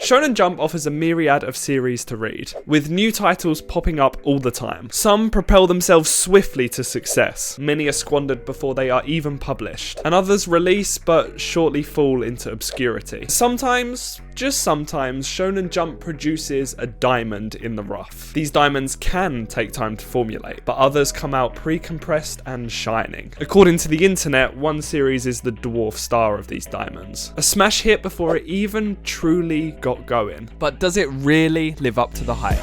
Shonen Jump offers a myriad of series to read, with new titles popping up all the time. Some propel themselves swiftly to success, many are squandered before they are even published, and others release but shortly fall into obscurity. Sometimes, just sometimes, Shonen Jump produces a diamond in the rough. These diamonds can take time to formulate, but others come out pre-compressed and shining. According to the internet, one series is the dwarf star of these diamonds. A smash hit before it even truly got going. But does it really live up to the hype?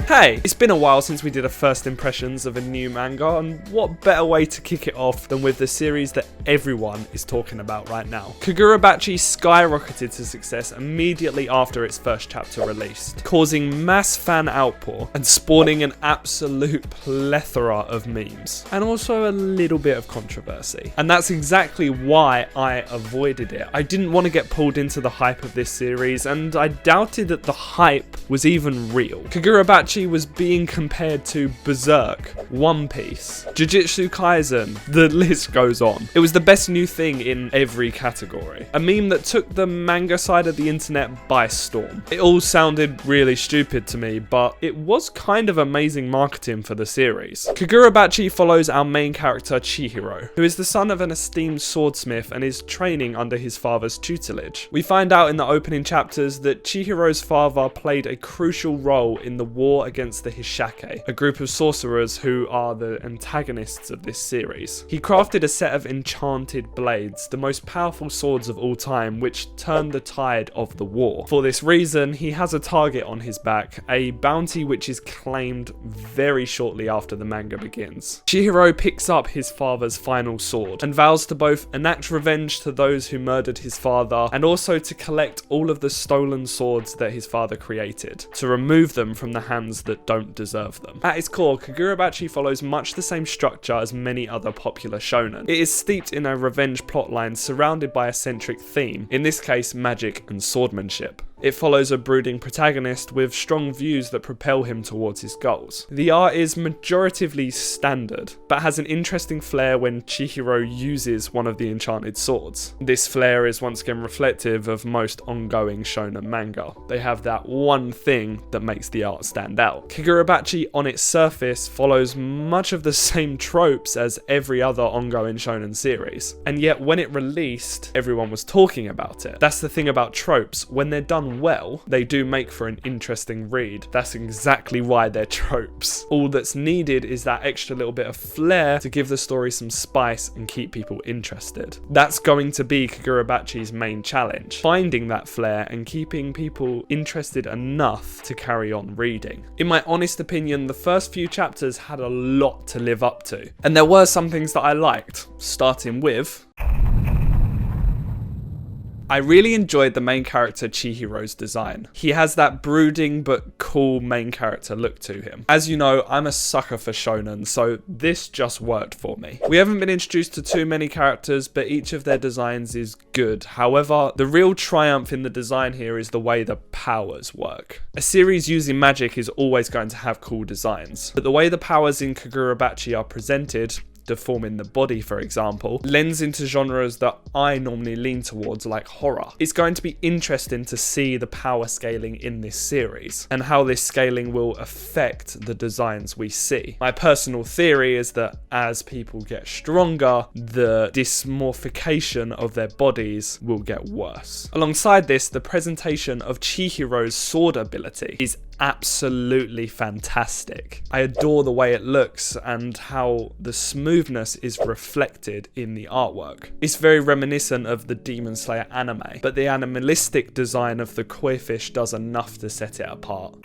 Hey, it's been a while since we did a first impressions of a new manga, and what better way to kick it off than with the series that everyone is talking about right now. Kagurabachi skyrocketed to success immediately after its first chapter released, causing mass fan outpour and spawning an absolute plethora of memes, and also a little bit of controversy. And that's exactly why I avoided it. I didn't want to get pulled into the hype of this series, and I doubted that the hype was even real. Kagurabachi was being compared to Berserk, One Piece, Jujutsu Kaisen, the list goes on. It was the best new thing in every category. A meme that took the manga side of the internet by storm. It all sounded really stupid to me, but it was kind of amazing marketing for the series. Kagurabachi follows our main character Chihiro, who is the son of an esteemed swordsmith and is training under his father's tutelage. We find out in the opening chapters that Chihiro's father played a crucial role in the war against the Hishake, a group of sorcerers who are the antagonists of this series. He crafted a set of enchanted blades, the most powerful swords of all time, which turned the tide of the war. For this reason, he has a target on his back, a bounty which is claimed very shortly after the manga begins. Chihiro picks up his father's final sword and vows to both enact revenge to those who murdered his father and also to collect all of the stolen swords that his father created, to remove them from the hands that don't deserve them. At its core, Kagurabachi follows much the same structure as many other popular shonen. It is steeped in a revenge plotline surrounded by a centric theme, in this case magic and swordsmanship. It follows a brooding protagonist with strong views that propel him towards his goals. The art is majoritively standard, but has an interesting flair when Chihiro uses one of the enchanted swords. This flair is once again reflective of most ongoing shonen manga. They have that one thing that makes the art stand out. Kagurabachi on its surface follows much of the same tropes as every other ongoing shonen series, and yet when it released, everyone was talking about it. That's the thing about tropes, when they're done well, they do make for an interesting read. That's exactly why they're tropes. All that's needed is that extra little bit of flair to give the story some spice and keep people interested. That's going to be Kagurabachi's main challenge, finding that flair and keeping people interested enough to carry on reading. In my honest opinion, the first few chapters had a lot to live up to, and there were some things that I liked, starting with I really enjoyed the main character Chihiro's design. He has that brooding but cool main character look to him. As you know, I'm a sucker for shonen, so this just worked for me. We haven't been introduced to too many characters, but each of their designs is good. However, the real triumph in the design here is the way the powers work. A series using magic is always going to have cool designs, but the way the powers in Kagurabachi are presented, deforming the body for example, lends into genres that I normally lean towards, like horror. It's going to be interesting to see the power scaling in this series and how this scaling will affect the designs we see. My personal theory is that as people get stronger, the dysmorphication of their bodies will get worse. Alongside this, the presentation of Chihiro's sword ability is absolutely fantastic. I adore the way it looks and how the smoothness is reflected in the artwork. It's very reminiscent of the Demon Slayer anime, but the animalistic design of the koi fish does enough to set it apart.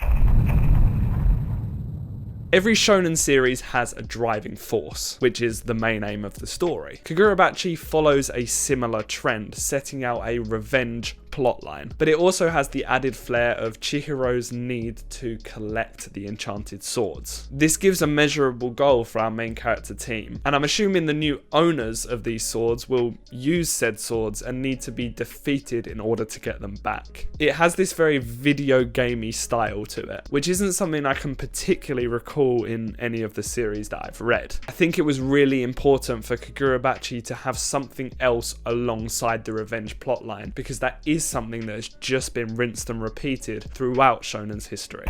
Every shonen series has a driving force, which is the main aim of the story. Kagurabachi follows a similar trend, setting out a revenge plotline, but it also has the added flair of Chihiro's need to collect the enchanted swords. This gives a measurable goal for our main character team, and I'm assuming the new owners of these swords will use said swords and need to be defeated in order to get them back. It has this very video gamey style to it, which isn't something I can particularly recall in any of the series that I've read. I think it was really important for Kagurabachi to have something else alongside the revenge plotline, because that is something that has just been rinsed and repeated throughout shonen's history.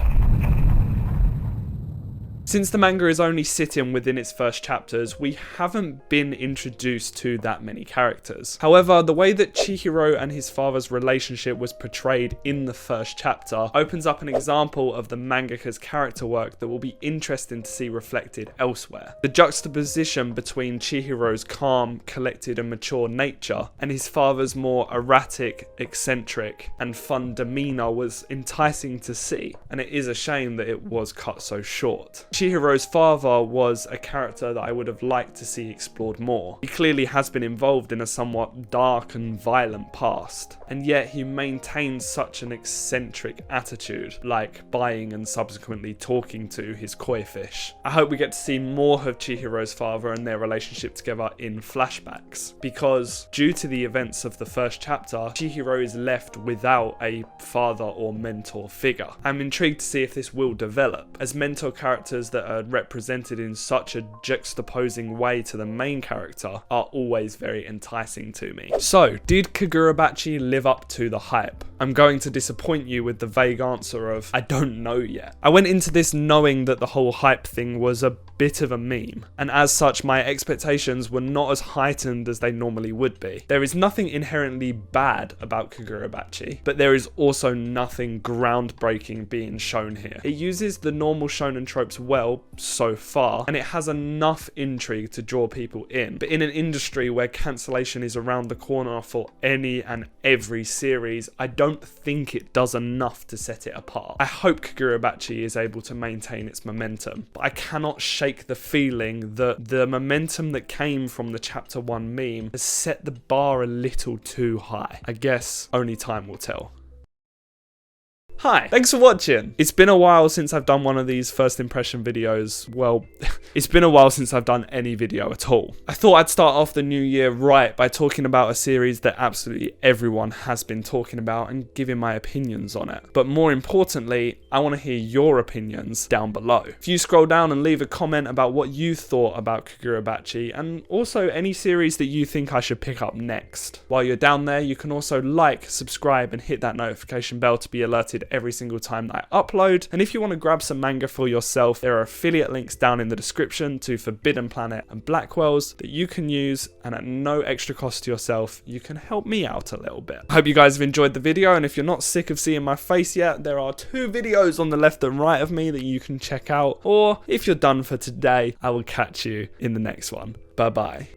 Since the manga is only sitting within its first chapters, we haven't been introduced to that many characters. However, the way that Chihiro and his father's relationship was portrayed in the first chapter opens up an example of the mangaka's character work that will be interesting to see reflected elsewhere. The juxtaposition between Chihiro's calm, collected and mature nature and his father's more erratic, eccentric and fun demeanour was enticing to see, and it is a shame that it was cut so short. Chihiro's father was a character that I would have liked to see explored more. He clearly has been involved in a somewhat dark and violent past, and yet he maintains such an eccentric attitude, like buying and subsequently talking to his koi fish. I hope we get to see more of Chihiro's father and their relationship together in flashbacks, because due to the events of the first chapter, Chihiro is left without a father or mentor figure. I'm intrigued to see if this will develop, as mentor characters that are represented in such a juxtaposing way to the main character are always very enticing to me. So, did Kagurabachi live up to the hype? I'm going to disappoint you with the vague answer of, I don't know yet. I went into this knowing that the whole hype thing was a bit of a meme, and as such my expectations were not as heightened as they normally would be. There is nothing inherently bad about Kagurabachi, but there is also nothing groundbreaking being shown here. It uses the normal shonen tropes well so far, and it has enough intrigue to draw people in, but in an industry where cancellation is around the corner for any and every series, I don't think it does enough to set it apart. I hope Kagurabachi is able to maintain its momentum, but I cannot shake the feeling that the momentum that came from the chapter 1 meme has set the bar a little too high. I guess only time will tell. Hi, thanks for watching. It's been a while since I've done one of these first impression videos. Well, it's been a while since I've done any video at all. I thought I'd start off the new year right by talking about a series that absolutely everyone has been talking about and giving my opinions on it. But more importantly, I want to hear your opinions down below. If you scroll down and leave a comment about what you thought about Kagurabachi, and also any series that you think I should pick up next. While you're down there, you can also like, subscribe and hit that notification bell to be alerted every single time that I upload. And if you want to grab some manga for yourself, there are affiliate links down in the description to Forbidden Planet and Blackwell's that you can use, and at no extra cost to yourself, you can help me out a little bit. I hope you guys have enjoyed the video, and if you're not sick of seeing my face yet, there are 2 videos on the left and right of me that you can check out, or if you're done for today, I will catch you in the next one. Bye bye.